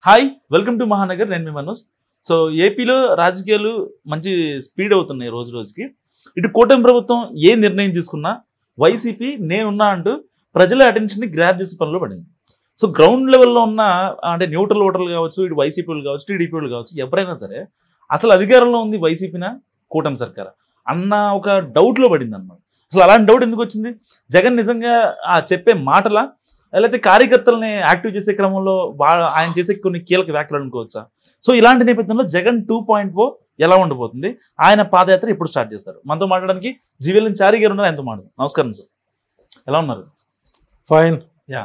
Hi welcome to Mahanagar నేను మీ Manoj. So ఏపీలో రాజకీయాలు మంచి స్పీడ్ అవుతున్నాయి రోజు రోజుకి. ఇటు కూటమి ప్రభుత్వం ఏ నిర్ణయం తీసుకున్నా వైసీపీ నేనున్నా అంటూ ప్రజల అటెన్షన్ని గ్రాప్ చేసే పనిలో పడింది. సో గ్రౌండ్ లెవెల్లో ఉన్న అంటే న్యూట్రల్ ఓటర్లు కావచ్చు, ఇటు వైసీపీ వాళ్ళు కావచ్చు, టీడీపీ వాళ్ళు కావచ్చు, ఎవరైనా సరే అసలు అధికారంలో ఉంది వైసీపీనా కూటమి సర్కారా అన్న ఒక డౌట్లో పడింది అనమాట. అసలు అలాంటి డౌట్ ఎందుకు వచ్చింది? జగన్ నిజంగా చెప్పే మాటలా, లేకపోతే కార్యకర్తలని యాక్టివ్ చేసే క్రమంలో ఆయన చేసే కొన్ని కీలక వ్యాఖ్యలు అనుకోవచ్చా? సో ఇలాంటి నేపథ్యంలో జగన్ 2.0 ఎలా ఉండబోతుంది, ఆయన పాదయాత్ర ఎప్పుడు స్టార్ట్ చేస్తారు? మనతో మాట్లాడడానికి జీవీఎల్ చారి గారు ఉన్నారు, ఆయనతో మాట్లాడు. నమస్కారం సార్, ఎలా ఉన్నారు? ఫైన్. యా,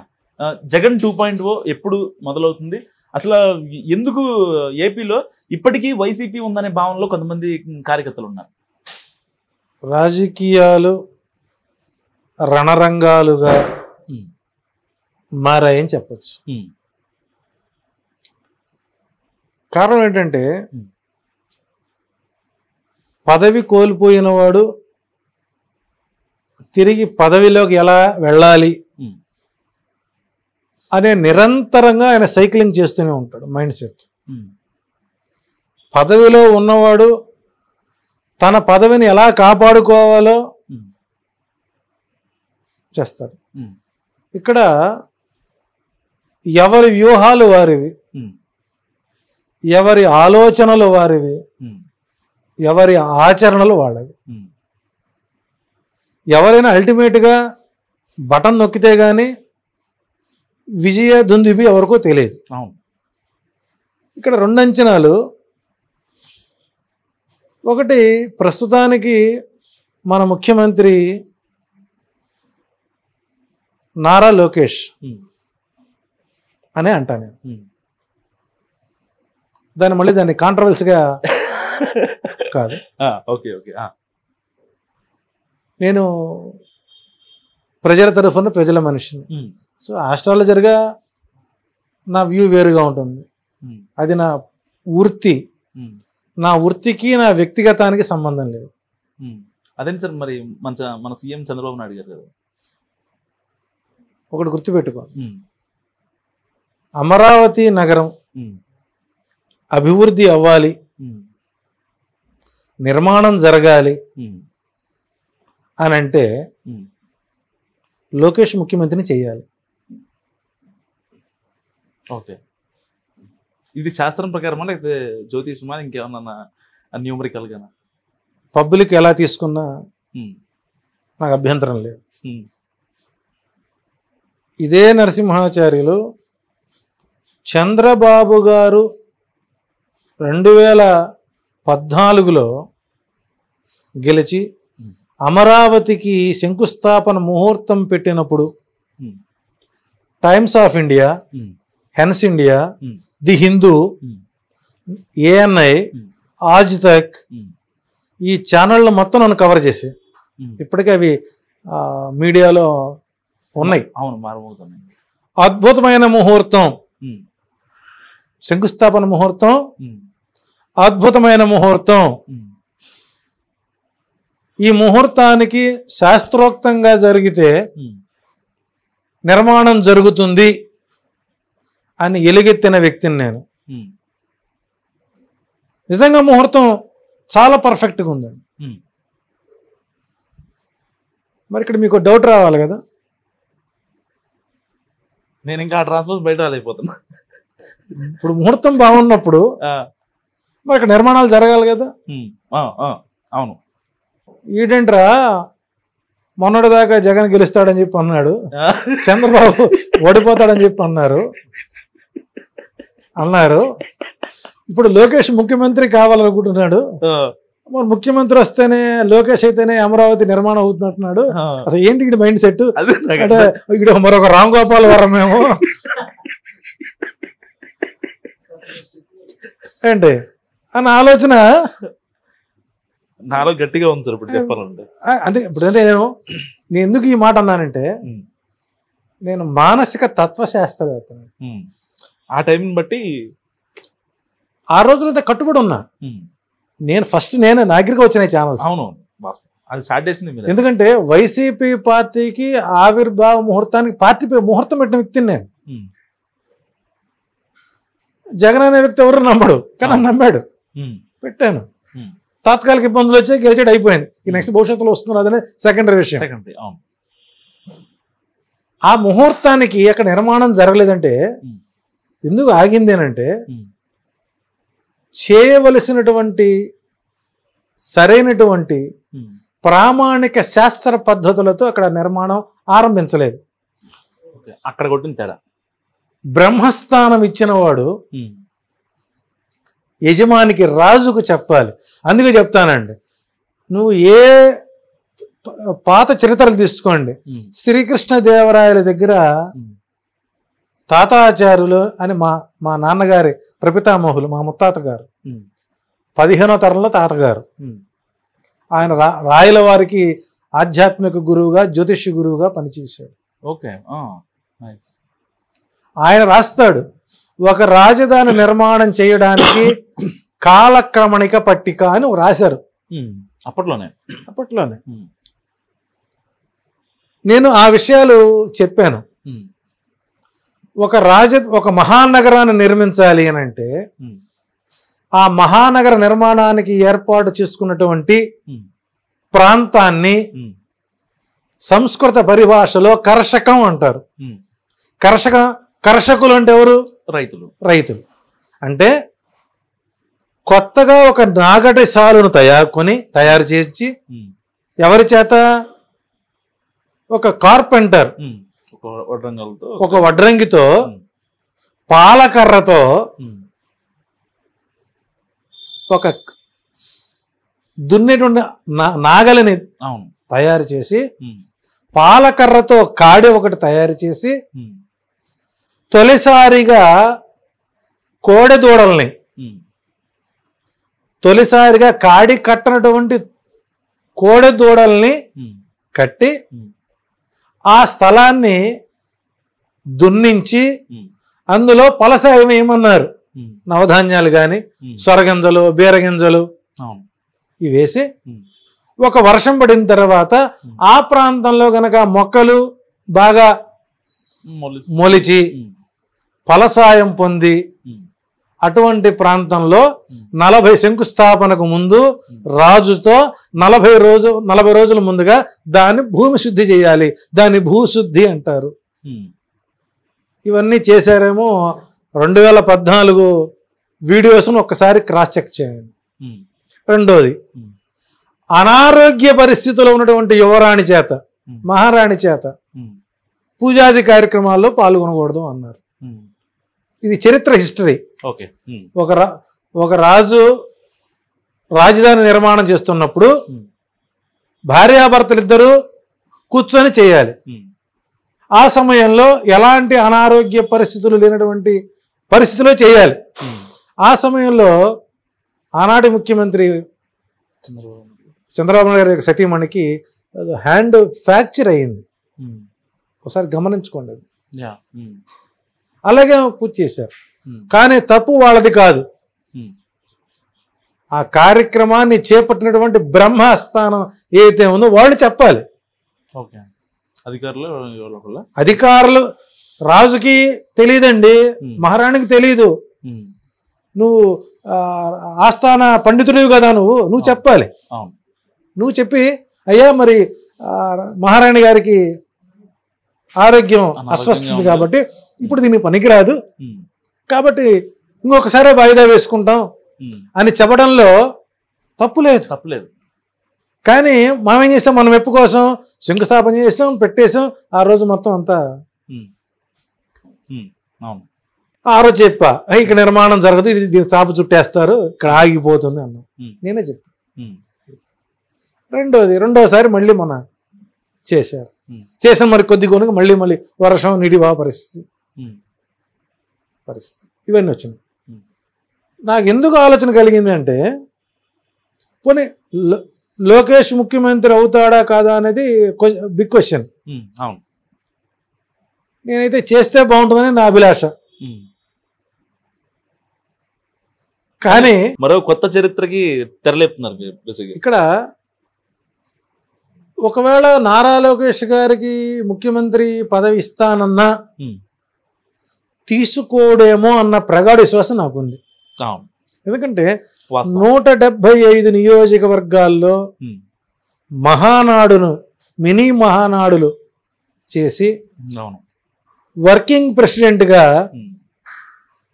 జగన్ 2.0 ఎప్పుడు మొదలవుతుంది? అసలు ఎందుకు ఏపీలో ఇప్పటికీ వైసీపీ ఉందనే భావనలో కొంతమంది కార్యకర్తలు ఉన్నారు? రాజకీయాలు రణరంగాలుగా మారాయని చెప్పచ్చు. కారణం ఏంటంటే పదవి కోల్పోయిన వాడు తిరిగి పదవిలోకి ఎలా వెళ్ళాలి అనే నిరంతరంగా ఆయన సైక్లింగ్ చేస్తూనే ఉంటాడు మైండ్ సెట్. పదవిలో ఉన్నవాడు తన పదవిని ఎలా కాపాడుకోవాలో చేస్తాడు. ఇక్కడ ఎవరి వ్యూహాలు వారివి, ఎవరి ఆలోచనలు వారివి, ఎవరి ఆచరణలు వాళ్ళవి. ఎవరైనా అల్టిమేట్గా బటన్ నొక్కితే కానీ విజయ దుందుబి ఎవరికో తెలియదు. ఇక్కడ రెండు అంచనాలు. ఒకటి, ప్రస్తుతానికి మన ముఖ్యమంత్రి నారా లోకేష్ అనే అంటా నేను. దాన్ని కాంట్రవర్సీగా కాదు. నేను ప్రజల తరఫున ప్రజల మనిషిని. సో ఆస్ట్రాలజర్గా నా వ్యూ వేరుగా ఉంటుంది. అది నా వృత్తి. నా వృత్తికి నా వ్యక్తిగతానికి సంబంధం లేదు. అదే సార్, మరి మన సీఎం చంద్రబాబు నాయుడు గారు కదా ఒకటి గుర్తుపెట్టుకో, అమరావతి నగరం అభివృద్ధి అవ్వాలి, నిర్మాణం జరగాలి అని అంటే లోకేష్ ముఖ్యమంత్రిని చేయాలి. ఓకే, ఇది శాస్త్రం ప్రకారమా లేకపోతే జ్యోతిషమా, ఇంకేమన్నా న్యూమరికల్ గానా? పబ్లిక్ ఎలా తీసుకున్నా నాకు అభ్యంతరం లేదు. ఇదే నరసింహాచార్యులు చంద్రబాబు గారు 2014లో గెలిచి అమరావతికి శంకుస్థాపన ముహూర్తం పెట్టినప్పుడు Times of India, Hans India, the Hindu, ANI, Aaj Tak ఈ ఛానళ్ళు మొత్తం నన్ను కవర్ చేసి ఇప్పటికే అవి మీడియాలో ఉన్నాయి. అద్భుతమైన ముహూర్తం, శంకుస్థాపన ముహూర్తం, అద్భుతమైన ముహూర్తం. ఈ ముహూర్తానికి శాస్త్రోక్తంగా జరిగితే నిర్మాణం జరుగుతుంది అని ఎలుగెత్తిన వ్యక్తిని నేను. నిజంగా ముహూర్తం చాలా పర్ఫెక్ట్గా ఉందండి. మరి ఇక్కడ మీకు డౌట్ రావాలి కదా, నేను ఇంకా ట్రాన్స్ఫర్ బయట రాలేకపోతున్నా. ఇప్పుడు ముహూర్తం బాగున్నప్పుడు మరి ఇక్కడ నిర్మాణాలు జరగాలి కదా. అవును, ఈడేంట్రా మొన్నటి దాకా జగన్ గెలుస్తాడని చెప్పి అన్నాడు, చంద్రబాబు ఓడిపోతాడని చెప్పి అన్నారు. ఇప్పుడు లోకేష్ ముఖ్యమంత్రి కావాలనుకుంటున్నాడు. మరి ముఖ్యమంత్రి వస్తేనే లోకేష్ అయితేనే అమరావతి నిర్మాణం అవుతున్నట్టున్నాడు. అసలు ఏంటి ఇక్కడ మైండ్ సెట్? అంటే ఇక్కడ మరొక రామ్ గోపాల్ వరమేమో ఏంటి అన్న ఆలోచన నాలో గట్టిగా ఉంది సార్ ఇప్పుడు చెప్పాలంటే. అంతే. ఇప్పుడంటే నేను ఎందుకు ఈ మాట అన్నానంటే, నేను మానసిక తత్వశాస్త్రవేత్తను. ఆ టైంని బట్టి ఆ రోజులంతా కట్టుబడి ఉన్నా. నేను ఫస్ట్ నా దగ్గరికి వచ్చినాయి ఛానల్స్. అవును, అది స్టార్ట్ చేసింది. ఎందుకంటే వైసీపీ పార్టీకి ఆవిర్భావ ముహూర్తానికి పార్టీ ముహూర్తం పెట్టిన వ్యక్తిని నేను. జగన్ అనే వ్యక్తి ఎవరు నమ్మడు, కానీ నమ్మాడు, పెట్టాను. తాత్కాలిక ఇబ్బందులు వచ్చాయి, గెలిచేది అయిపోయింది. ఈ నెక్స్ట్ భవిష్యత్తులో వస్తున్నారు, అదనే సెకండరీ విషయం. ఆ ముహూర్తానికి అక్కడ నిర్మాణం జరగలేదంటే ఎందుకు ఆగింది అంటే చేయవలసినటువంటి సరైనటువంటి ప్రామాణిక శాస్త్ర పద్ధతులతో అక్కడ నిర్మాణం ఆరంభించలేదు. అక్కడ కొట్టిన తేడా. బ్రహ్మస్థానం ఇచ్చిన వాడు యజమానికి, రాజుకు చెప్పాలి. అందుకే చెప్తానండి, నువ్వు ఏ పాత చరిత్రలు తీసుకోండి, శ్రీకృష్ణదేవరాయల దగ్గర తాతాచార్యులు అని మా నాన్నగారి ప్రపితామోహులు, మా ముత్తాత గారు 15వ తరంలో తాతగారు, ఆయన రాయల వారికి ఆధ్యాత్మిక గురువుగా, జ్యోతిష్య గురువుగా పనిచేశాడు. ఆయన రాస్తాడు, ఒక రాజధాని నిర్మాణం చేయడానికి కాలక్రమణిక పట్టిక అని రాశారు అప్పట్లోనే. నేను ఆ విషయాలు చెప్పాను. ఒక మహానగరాన్ని నిర్మించాలి అని అంటే ఆ మహానగర నిర్మాణానికి ఏర్పాటు చేసుకున్నటువంటి ప్రాంతాన్ని సంస్కృత పరిభాషలో కర్షకం అంటారు. కర్షకులు అంటే ఎవరు? రైతులు. అంటే కొత్తగా ఒక నాగటి సాలును తయారు చేసి ఎవరి చేత? ఒక కార్పెంటర్ ఒక వడ్రంగితో పాలకర్రతో ఒక దున్నేటువంటి నాగలిని తయారు చేసి, పాలకర్రతో కాడి ఒకటి తయారు చేసి, తొలిసారిగా కోడెదూడల్ని, తొలిసారిగా కాడి కట్టనటువంటి కోడెదూడల్ని కట్టి ఆ స్థలాన్ని దున్నించి అందులో పలసాయం వేయమన్నారు. నవధాన్యాలు కానీ, సొరగింజలు, బీరగింజలు ఇవి వేసి, ఒక వర్షం పడిన తర్వాత ఆ ప్రాంతంలో గనక మొక్కలు బాగా మొలిచి ఫలసాయం పొంది అటువంటి ప్రాంతంలో 40 శంకుస్థాపనకు ముందు రాజుతో 40 రోజుల ముందుగా దాన్ని భూమి శుద్ధి చేయాలి. దాన్ని భూశుద్ధి అంటారు. ఇవన్నీ చేశారేమో. 2014 వీడియోస్ను ఒక్కసారి క్రాస్ చెక్ చేయండి. రెండోది, అనారోగ్య పరిస్థితిలో ఉన్నటువంటి యువరాణి చేత, మహారాణి చేత పూజాది కార్యక్రమాల్లో పాల్గొనకూడదు అన్నారు. ఇది చరిత్ర, హిస్టరీ. ఒక రాజు రాజధాని నిర్మాణం చేస్తున్నప్పుడు భార్యాభర్తలు ఇద్దరు కూర్చొని చేయాలి. ఆ సమయంలో ఎలాంటి అనారోగ్య పరిస్థితులు లేనటువంటి పరిస్థితిలో చేయాలి. ఆ సమయంలో ఆనాటి ముఖ్యమంత్రి చంద్రబాబు నాయుడు గారి సతీమణికి హ్యాండ్ ఫ్రాక్చర్ అయ్యింది. ఒకసారి గమనించుకోండి. అది అలాగే పూజ చేశారు. కానీ తప్పు వాళ్ళది కాదు. ఆ కార్యక్రమాన్ని చేపట్టినటువంటి బ్రహ్మస్థానం ఏదైతే ఉందో వాళ్ళు చెప్పాలి. అధికారులు రాజుకి తెలియదండి, మహారాణికి తెలియదు. నువ్వు ఆస్థాన పండితుడివి కదా, నువ్వు చెప్పాలి. నువ్వు చెప్పి, అయ్యా మరి మహారాణి గారికి ఆరోగ్యం అస్వస్థత కాబట్టి ఇప్పుడు దీనికి పనికిరాదు కాబట్టి ఇంకొకసారి వాయిదా వేసుకుంటాం అని చెప్పడంలో తప్పులేదు. కానీ మనం ఏం చేస్తాం? మనం మెప్పు కోసం శంకుస్థాపన చేసాం, పెట్టేసాం. ఆ రోజు మొత్తం అంతా ఆ రోజు చెప్పా, ఇక్కడ నిర్మాణం జరగదు, ఇది చాప చుట్టేస్తారు, ఇక్కడ ఆగిపోతుంది అన్నా. నేనే చెప్పా. రెండోసారి మళ్ళీ మన చేసాం మరి కొద్ది కొనుక మళ్ళీ వర్షం, నీటిభావ పరిస్థితి ఇవన్నీ వచ్చినాయి. నాకు ఎందుకు ఆలోచన కలిగింది అంటే, పోనీ లోకేష్ ముఖ్యమంత్రి అవుతాడా కాదా అనేది బిగ్ క్వశ్చన్. నేనైతే చేస్తే బాగుంటుందని నా అభిలాష. కానీ మరో కొత్త చరిత్రకి తెరలేపుతున్నారు ఇక్కడ. ఒకవేళ నారా లోకేష్ గారికి ముఖ్యమంత్రి పదవి ఇస్తానన్నా తీసుకోడేమో అన్న ప్రగాఢ విశ్వాసం నాకుంది. అవును. ఎందుకంటే వాస్తవం. 175 నియోజకవర్గాల్లో మహానాడును మినీ మహానాడులు చేసి అవును. వర్కింగ్ ప్రెసిడెంట్గా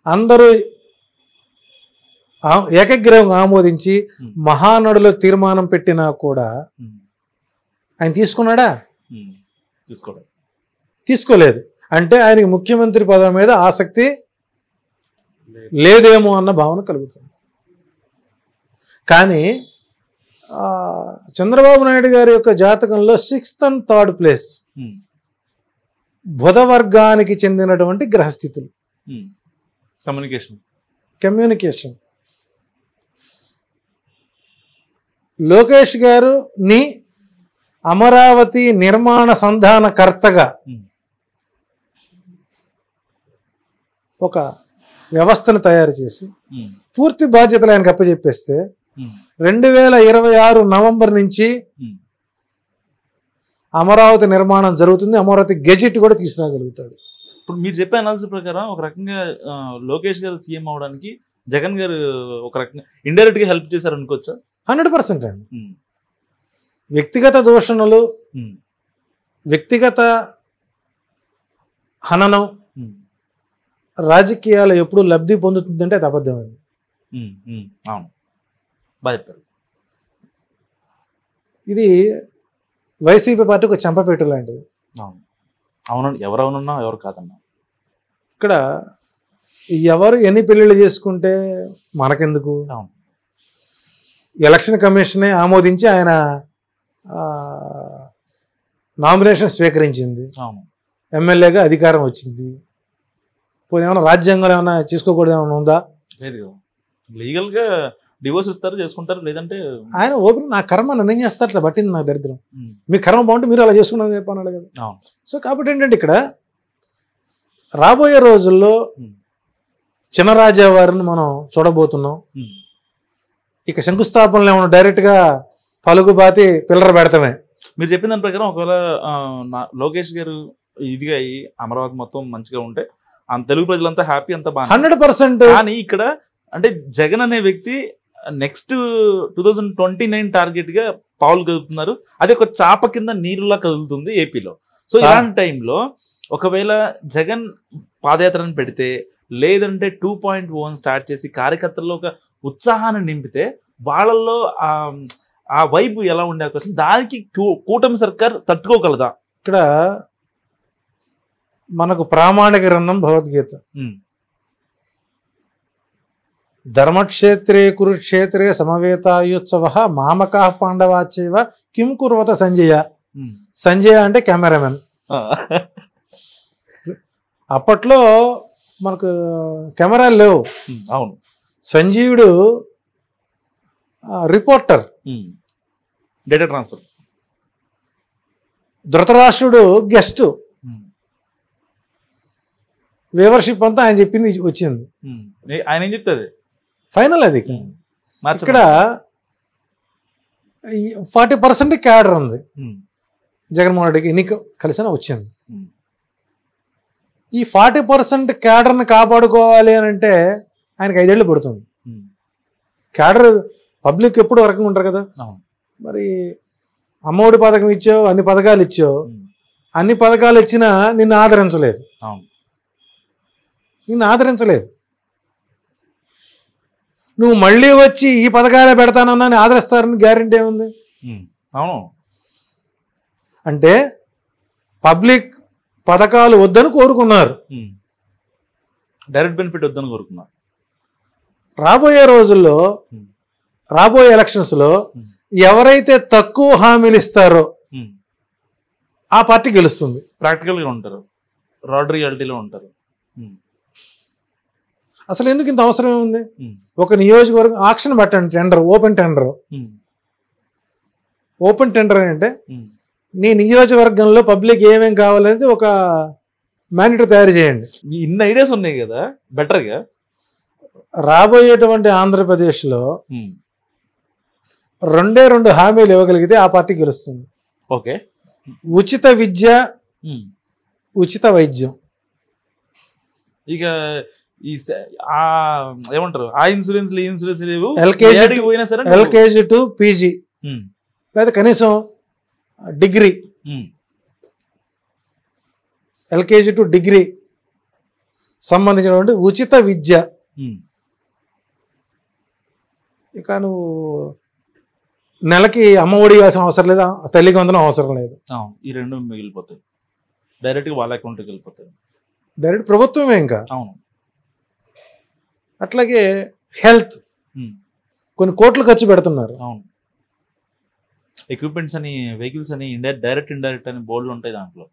అందరూ ఏకగ్రీవం ఆమోదించి మహానాడులో తీర్మానం పెట్టినా కూడా ఆయన తీసుకున్నాడా? తీసుకోలేదు. అంటే ఆయనకి ముఖ్యమంత్రి పదవి మీద ఆసక్తి లేదేమో అన్న భావన కలుగుతుంది. కానీ చంద్రబాబు నాయుడు గారి యొక్క జాతకంలో 6th and 3rd ప్లేస్ బుధవర్గానికి చెందినటువంటి గ్రహస్థితులు. కమ్యూనికేషన్ లోకేష్ గారుని అమరావతి నిర్మాణ సంధానకర్తగా ఒక వ్యవస్థను తయారు చేసి పూర్తి బాధ్యతలు ఆయనకు అప్పచెప్పేస్తే 2026 నవంబర్ నుంచి అమరావతి నిర్మాణం జరుగుతుంది. అమరావతి గెజెట్ కూడా తీసుకురాగలుగుతాడు. ఇప్పుడు మీరు చెప్పే అనాలిసిస్ ప్రకారం ఒక రకంగా లోకేష్ గారు సీఎం అవడానికి జగన్ గారు ఒక రకంగా ఇండైరెక్ట్ గా హెల్ప్ చేశారు అనుకోవచ్చా? 100% అండి. వ్యక్తిగత దూషణలు, వ్యక్తిగత హననం రాజకీయాలు ఎప్పుడు లబ్ధి పొందుతుందంటే అది అబద్ధం అండి. అవును, బాగా చెప్పారు. ఇది వైసీపీ పార్టీకి ఒక చెంపపెట్టు లాంటిది. అవును, అవునండి. ఎవరు అవునన్నా ఎవరు కాదన్నా ఇక్కడ ఎవరు ఎన్ని పెళ్ళిళ్ళు చేసుకుంటే మనకెందుకు? ఎలక్షన్ కమిషనే ఆమోదించి ఆయన నామినేషన్ స్వీకరించింది. ఎమ్మెల్యేగా అధికారం వచ్చింది. పోనీ ఏమైనా రాజ్యాంగంలో ఏమైనా చేసుకోకూడదు ఏమైనా ఉందా? లేదు. లీగల్గా డివోర్స్ ఇస్తారు, చేసుకుంటారు. లేదంటే ఆయన ఓపెన్ నా కర్మ నన్ను ఏం చేస్తారు, అట్లా పట్టింది నాకు దరిద్రం. మీ కర్మ బాగుంటే మీరు అలా చేసుకున్నాను చెప్పన్నాడు కదా. సో కాబట్టి ఏంటంటే ఇక్కడ రాబోయే రోజుల్లో చినరాజా వారిని మనం చూడబోతున్నాం. ఇక శంకుస్థాపనలు ఏమన్నా డైరెక్ట్గా పలుకుబాతి పిల్లర పెడతామే. మీరు చెప్పిన దాని ప్రకారం ఒకవేళ లోకేష్ గారు ఇదిగా అయ్యి అమరావతి మొత్తం మంచిగా ఉంటే తెలుగు ప్రజలంతా హ్యాపీ, అంతా బాగా 100%. కానీ ఇక్కడ అంటే జగన్ అనే వ్యక్తి నెక్స్ట్ 2029 టార్గెట్ గా పావులు కదులుతున్నారు. అది ఒక చాప కింద నీరులా కదులుతుంది ఏపీలో. సో ఇలాంటి టైంలో ఒకవేళ జగన్ పాదయాత్రను పెడితే, లేదంటే 2.1 స్టార్ట్ చేసి కార్యకర్తల్లో ఒక ఉత్సాహాన్ని నింపితే వాళ్ళల్లో ఆ వైబ్ ఎలా ఉండే అవకాశం, దానికి కూటమి సర్కార్ తట్టుకోగలదా? ఇక్కడ మనకు ప్రామాణిక గ్రంథం భగవద్గీత. ధర్మక్షేత్రే కురుక్షేత్రే సమవేతాయుత్సవ మామకా పాండవాచేవ కిం కుర్వత సంజయ. సంజయ అంటే కెమెరామెన్. అప్పట్లో మనకు కెమెరాలు లేవు. అవును. సంజీవుడు రిపోర్టర్, డేటా ట్రాన్స్ఫర్. ధృతరాష్ట్రుడు గెస్ట్. వ్యూవర్షిప్ అంతా ఆయన చెప్పింది వచ్చింది. ఆయన ఏం చెప్తుంది ఫైనల్. అది ఇక్కడ 40% క్యాడర్ ఉంది. జగన్మోహన్ రెడ్డికి ఎన్నిక కలిసిన వచ్చింది. ఈ 40% క్యాడర్ని కాపాడుకోవాలి అని అంటే ఆయనకి 5 ఏళ్ళు పడుతుంది. క్యాడర్ పబ్లిక్ ఎప్పుడు రకంగా ఉంటారు కదా. మరి అమ్మఒడి పథకం ఇచ్చావు, అన్ని పథకాలు ఇచ్చావు, అన్ని పథకాలు ఇచ్చినా నిన్ను ఆదరించలేదు. నువ్వు మళ్ళీ వచ్చి ఈ పథకాలే పెడతానన్నా ఆదరిస్తారని గ్యారెంటీ ఏముంది? అవును. అంటే పబ్లిక్ పథకాలు వద్దని కోరుకున్నారు, డైరెక్ట్ బెనిఫిట్ వద్దని కోరుకున్నారు. రాబోయే రోజుల్లో, రాబోయే ఎలక్షన్స్లో ఎవరైతే తక్కువ హామీలు ఇస్తారో ఆ పార్టీ గెలుస్తుంది. ప్రాక్టికల్గా ఉంటారు, రాడ్ రియాలిటీలో ఉంటారు. అసలు ఎందుకు ఇంత అవసరం ఏముంది? ఒక నియోజకవర్గం ఆక్షన్ పెట్టండి, tender, open tender. Open tender అంటే నీ నియోజకవర్గంలో పబ్లిక్ ఏమేం కావాలనేది ఒక మానిటర్ తయారు చేయండి. ఇన్ని ఐడియాస్ ఉన్నాయి కదా, బెటర్గా. రాబోయేటువంటి ఆంధ్రప్రదేశ్లో 2 హామీలు ఇవ్వగలిగితే ఆ పార్టీ గెలుస్తుంది. ఓకే. ఉచిత విద్య, ఉచిత వైద్యం. ఇక ఈ ఏమంటారు ఆ ఇన్సూరెన్స్ ఈ ఇన్సూరెన్స్ లేవు. పోయినా సరే LKG to PG లేదా కనీసం డిగ్రీ, LKG to డిగ్రీ సంబంధించినటువంటి ఉచిత విద్య. ఇక నువ్వు నెలకి అమ్మఒడి ఇవ్వాల్సిన అవసరం లేదా, తల్లికి వందనం అవసరం లేదు. ఈ రెండు మిగిలిపోతాయి, డైరెక్ట్గా వాళ్ళ అకౌంట్కి వెళ్ళిపోతాయి, డైరెక్ట్ ప్రభుత్వమే. ఇంకా అవును. అట్లాగే హెల్త్ కొన్ని కోట్లు ఖర్చు పెడుతున్నారు. అవును. ఎక్విప్మెంట్స్ అని, వెహికల్స్ అని, డైరెక్ట్ ఇండైరెక్ట్ అని బోర్డులు ఉంటాయి దాంట్లో.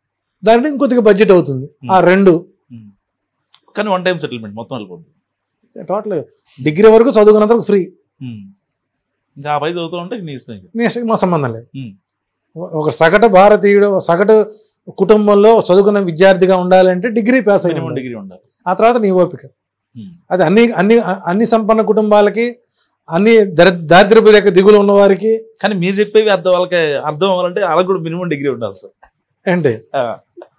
దాంట్లో ఇంకొద్దిగా బడ్జెట్ అవుతుంది. ఆ రెండు కానీ వన్ టైం సెటిల్మెంట్ మొత్తం వెళ్ళిపోతుంది. టోటల్ డిగ్రీ వరకు చదువుకున్నంత ఫ్రీ. ఇంకా ఆ పై చదువుతూ ఉంటే నీ ఇష్టం, మా సంబంధం లేదు. ఒక సగటు భారతీయుడు, సగటు కుటుంబంలో చదువుకున్న విద్యార్థిగా ఉండాలంటే డిగ్రీ పాస్ అయ్యి డిగ్రీ ఉండాలి. ఆ తర్వాత నీ ఓపిక. అది అన్ని సంపన్న కుటుంబాలకి, అన్ని దారిద్ర్యపు రేఖ దిగులు ఉన్న వారికి. కానీ మీరు చెప్పేవి వాళ్ళకి అర్థం అవ్వాలంటే వాళ్ళకి కూడా మినిమం డిగ్రీ ఉండాలి సార్. ఏంటి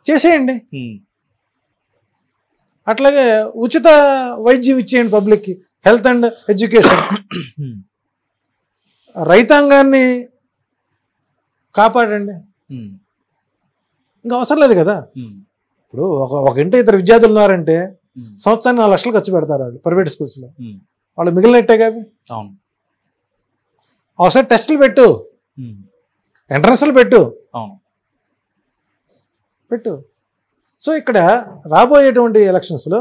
చేసేయండి. అట్లాగే ఉచిత వైద్యం ఇచ్చేయండి పబ్లిక్కి, హెల్త్ అండ్ ఎడ్యుకేషన్. రైతాంగాన్ని కాపాడండి. ఇంకా అవసరం లేదు కదా. ఇప్పుడు ఒక ఇంటి ఇద్దరు విద్యార్థులు ఉన్నారంటే సంవత్సరానికి 4 లక్షలు ఖర్చు పెడతారు వాళ్ళు ప్రైవేట్ స్కూల్స్లో. వాళ్ళు మిగిలినట్టే కావి. అవసరం టెస్టులు పెట్టు, ఎంట్రన్స్లు పెట్టు. సో ఇక్కడ రాబోయేటువంటి ఎలక్షన్స్లో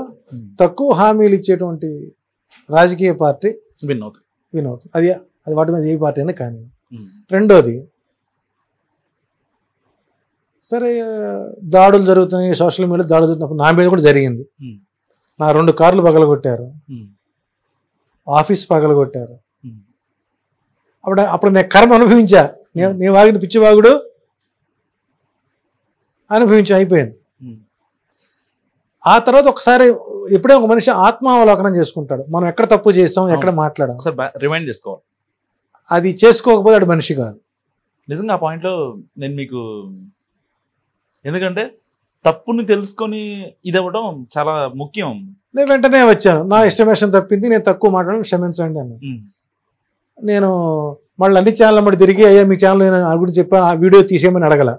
తక్కువ హామీలు ఇచ్చేటువంటి రాజకీయ పార్టీ విన్ అవుతుంది. అది వాటి మీద ఏ పార్టీ అయినా కానీ. రెండోది, సరే దాడులు జరుగుతున్నాయి, సోషల్ మీడియా దాడులు జరుగుతున్నప్పుడు నా మీద కూడా జరిగింది. నా 2 కార్లు పగలగొట్టారు, ఆఫీస్ పగలగొట్టారు. అప్పుడు నేను కర్మ అనుభవించా. నేను వాగిన పిచ్చివాగుడు అనుభవించా, అయిపోయింది. ఆ తర్వాత ఒకసారి ఎప్పుడే ఒక మనిషి ఆత్మావలోకనం చేసుకుంటాడు. మనం ఎక్కడ తప్పు చేస్తాం, ఎక్కడ మాట్లాడాం రిమైండ్ చేసుకోవాలి. అది చేసుకోకపోతే అది మనిషి కాదు. నిజంగా ఆ పాయింట్లో నేను మీకు, ఎందుకంటే తప్పుని తెలుసుకొని ఇది అవ్వడం చాలా ముఖ్యం. నేను వెంటనే వచ్చాను, నా ఎస్టిమేషన్ తప్పింది, నేను తక్కువ మాట్లాడాను, క్షమించండి అన్న. నేను మళ్ళీ అన్ని ఛానల్ అమ్మడి తిరిగి, అయ్యా మీ ఛానల్ నేను గురించి చెప్పాను, ఆ వీడియో తీసేయమని అడగల.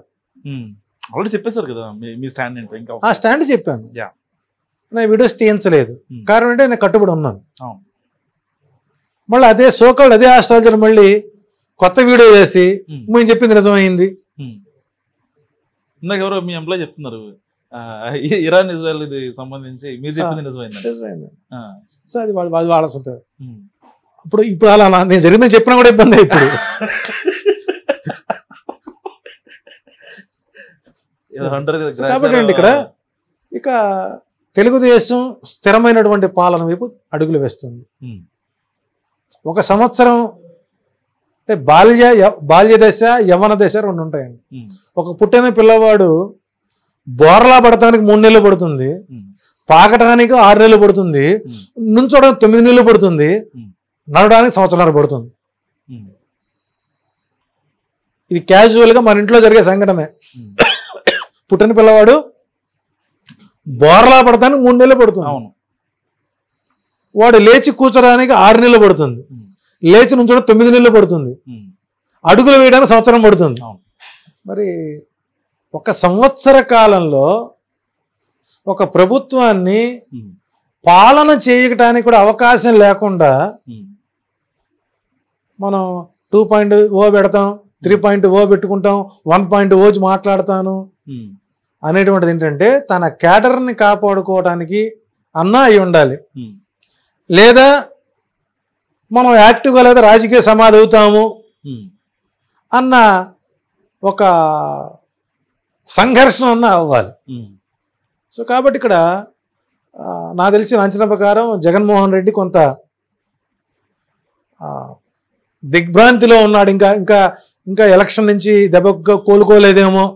ఆల్రెడీ చెప్పేశారు కదా మీ స్టాండ్ ఏంటో. ఇంకా ఆ స్టాండ్ చెప్పాను, నా వీడియోస్ తీయించలేదు. కారణం అంటే నేను కట్టుబడి ఉన్నాను. మళ్ళీ అదే సోకాల్డ్ అదే ఆస్ట్రాలజర్ మళ్ళీ కొత్త వీడియో చేసి మేము చెప్పింది నిజమైంది. ఇందాక ఎవరో మీ ఎంప్లాయ్ చెప్తున్నారు, ఇరాన్ ఇజ్రాయల్ ఇది సంబంధించి మీరు చెప్పింది నిజమైంది. సో అది వాళ్ళ సొంత. ఇప్పుడు అలా నేను జరిగిందని చెప్పినా కూడా ఇబ్బంది. ఇప్పుడు కాబట్టి అండి ఇక్కడ ఇక తెలుగుదేశం స్థిరమైనటువంటి పాలన వైపు అడుగులు వేస్తుంది. 1 సంవత్సరం అంటే బాల్య దశ, యవ్వన దశ 2 ఉంటాయండి. ఒక పుట్టిన పిల్లవాడు బోర్లా పడటానికి 3 నెలలు పడుతుంది, పాకటానికి 6 నెలలు పడుతుంది, నుంచోడానికి 9 నెలలు పడుతుంది, నడవడానికి 1 సంవత్సరాలు పడుతుంది. ఇది క్యాజువల్గా మన ఇంట్లో జరిగే సంఘటనే. పుట్టిన పిల్లవాడు బోర్లా పడటానికి 3 నెలలు పడుతుంది, వాడు లేచి కూర్చోడానికి 6 నెలలు పడుతుంది, లేచి నుంచి 9 నెలలు పడుతుంది, అడుగులు వేయడానికి 1 సంవత్సరం పడుతుంది. మరి 1 సంవత్సర కాలంలో ఒక ప్రభుత్వాన్ని పాలన చేయటానికి కూడా అవకాశం లేకుండా మనం 2.0 పెడతాం, 3.0 పెట్టుకుంటాం, 1.0 మాట్లాడతాను అనేటువంటిది ఏంటంటే తన క్యాడర్ని కాపాడుకోవడానికి అన్నా అయి ఉండాలి. లేదా మనం యాక్టివ్గా లేదా రాజకీయ సమాధి అవుతాము అన్న ఒక సంఘర్షణ అన్న అవ్వాలి. సో కాబట్టి ఇక్కడ నాకు తెలిసిన అంచనా ప్రకారం జగన్మోహన్ రెడ్డి కొంత దిగ్భ్రాంతిలో ఉన్నాడు. ఇంకా ఇంకా ఎలక్షన్ నుంచి దెబ్బగా కోలుకోలేదేమో,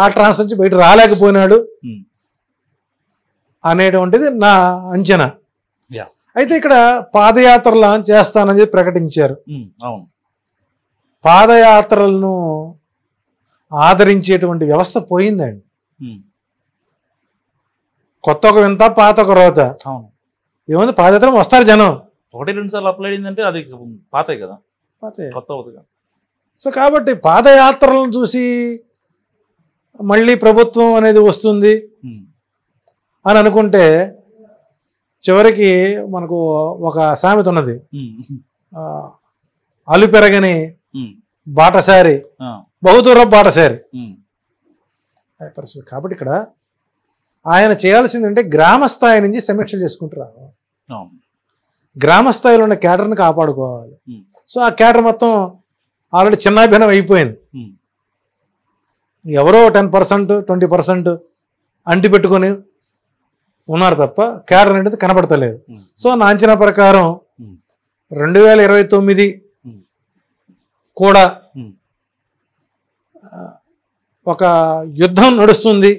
ఆ ట్రాన్స్ నుంచి బయట రాలేకపోయినాడు అనేటువంటిది నా అంచనా. అయితే ఇక్కడ పాదయాత్ర లాంచ్ చేస్తానని చెప్పి ప్రకటించారు. పాదయాత్రలను ఆదరించేటువంటి వ్యవస్థ పోయిందండి. కొత్త ఒక వింత పాత ఒక రోత. అవును, ఏముంది, పాదయాత్ర వస్తారు జనం, 1-2 సార్లు అప్లై అయిందంటే అది పాతే కదా, పాతే. కొత్త అవుతుంది కదా. సో కాబట్టి పాదయాత్రలను చూసి మళ్ళీ ప్రభుత్వం అనేది వస్తుంది అని అనుకుంటే చివరికి మనకు ఒక సామెత ఉన్నది, అలు పెరగని బాటసారి బహుదూరం బాటసారి పరిస్థితి. కాబట్టి ఇక్కడ ఆయన చేయాల్సిందంటే గ్రామ స్థాయి నుంచి సమీక్షలు చేసుకుంటారు, గ్రామ స్థాయిలో ఉన్న క్యాడర్ని కాపాడుకోవాలి. సో ఆ క్యాడర్ మొత్తం ఆల్రెడీ చిన్నాభిన్నం అయిపోయింది. ఎవరో 10%, 20% అంటి పెట్టుకొని ఉన్నారు తప్ప క్యాడర్ అనేది కనబడతలేదు. సో నా అంచనా ప్రకారం 2029 కూడా ఒక యుద్ధం నడుస్తుంది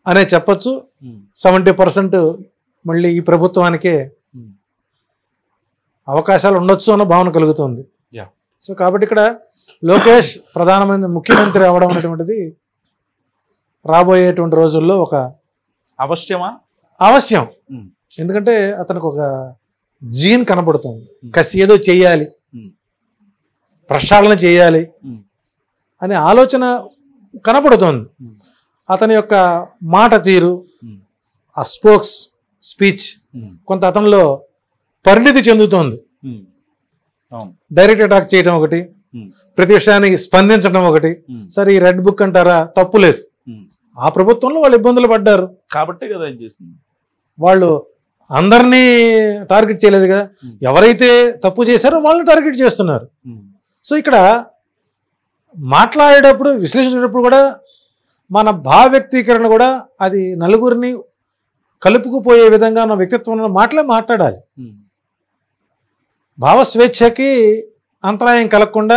అనే చెప్పచ్చు. 70% మళ్ళీ ఈ ప్రభుత్వానికే అవకాశాలు ఉండొచ్చు అన్న భావన కలుగుతుంది. సో కాబట్టి ఇక్కడ లోకేష్ ప్రధానమైన ముఖ్యమంత్రి అవ్వడం అనేటువంటిది రాబోయేటువంటి రోజుల్లో ఒక అవశ్యం. ఎందుకంటే అతనికి ఒక జీన్ కనబడుతుంది, కసి ఏదో చెయ్యాలి, ప్రక్షాళన చేయాలి అనే ఆలోచన కనబడుతుంది. అతని యొక్క మాట తీరు, ఆ స్పీచ్ కొంత అతనిలో పరిణితి చెందుతోంది. డైరెక్ట్ అటాక్ చేయడం ఒకటి, ప్రతి విషయానికి స్పందించడం ఒకటి. సరే ఈ రెడ్ బుక్ అంటారా, తప్పు లేదు. ఆ ప్రభుత్వంలో వాళ్ళు ఇబ్బందులు పడ్డారు కాబట్టి కదా ఏం చేస్తుంది, వాళ్ళు అందరినీ టార్గెట్ చేయలేదు కదా, ఎవరైతే తప్పు చేశారో వాళ్ళని టార్గెట్ చేస్తున్నారు. సో ఇక్కడ మాట్లాడేటప్పుడు, విశ్లేషించేటప్పుడు కూడా మన భావ వ్యక్తీకరణ కూడా అది నలుగురిని కలుపుకుపోయే విధంగా ఉన్న వ్యక్తిత్వం మాట్లాడాలి. భావ స్వేచ్ఛకి అంతరాయం కలగకుండా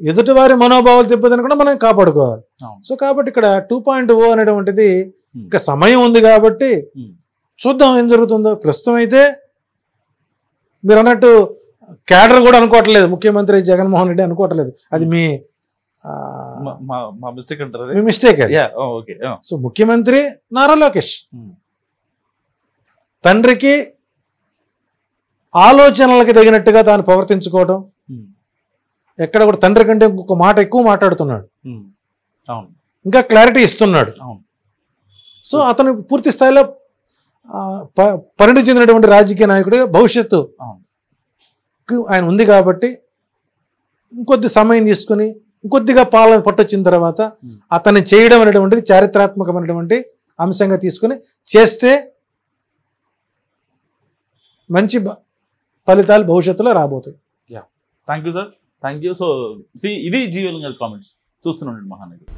ఎదుటివారి మనోభావాలు దెబ్బతినకుండా మనం కాపాడుకోవాలి. సో కాబట్టి ఇక్కడ 2.0 అనేటువంటిది ఇంకా సమయం ఉంది కాబట్టి చూద్దాం ఏం జరుగుతుందో. ప్రస్తుతం అయితే మీరు అన్నట్టు క్యాడర్ కూడా అనుకోవట్లేదు, ముఖ్యమంత్రి జగన్మోహన్ రెడ్డి అనుకోవట్లేదు. అది మీ మిస్టేక్. సో ముఖ్యమంత్రి నారా లోకేష్ తండ్రికి ఆలోచనలకి తగినట్టుగా తాను ప్రవర్తించుకోవడం, ఎక్కడ కూడా తండ్రి కంటే ఇంకొక మాట ఎక్కువ మాట్లాడుతున్నాడు, ఇంకా క్లారిటీ ఇస్తున్నాడు. సో అతను పూర్తి స్థాయిలో పరిణితి చెందినటువంటి రాజకీయ నాయకుడిగా భవిష్యత్తు ఆయన ఉంది. కాబట్టి ఇంకొద్ది సమయం తీసుకుని ఇంకొద్దిగా పాలన పట్టొచ్చిన తర్వాత అతన్ని చేయడం అనేటువంటిది చారిత్రాత్మకమైనటువంటి అంశంగా తీసుకుని చేస్తే మంచి ఫలితాలు భవిష్యత్తులో రాబోతాయి. Thank you sir, thank you. So ఇది జీవన్ గారి కామెంట్స్ చూస్తున్నాండి మహానగర్.